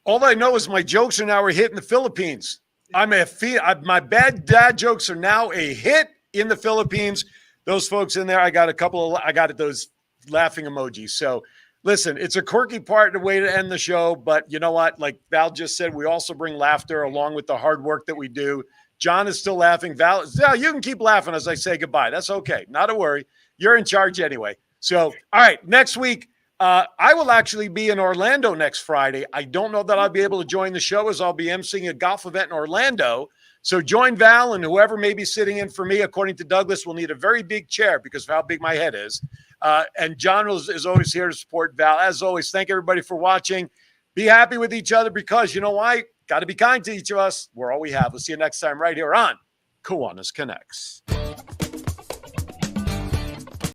all I know is my jokes are now a hit in the Philippines. My bad dad jokes are now a hit in the Philippines. Those folks in there, I got those laughing emojis. So listen, it's a quirky part of the way to end the show, but you know what? Like Val just said, we also bring laughter along with the hard work that we do. John is still laughing. Val, you can keep laughing as I say goodbye. That's okay. Not a worry. You're in charge anyway. So, all right, next week, I will actually be in Orlando next Friday. I don't know that I'll be able to join the show as I'll be emceeing a golf event in Orlando. So join Val and whoever may be sitting in for me. According to Douglas, will need a very big chair because of how big my head is. And John is always here to support Val. As always, thank everybody for watching. Be happy with each other because you know why? Got to be kind to each of us. We're all we have. We'll see you next time right here on Kiwanis Connects.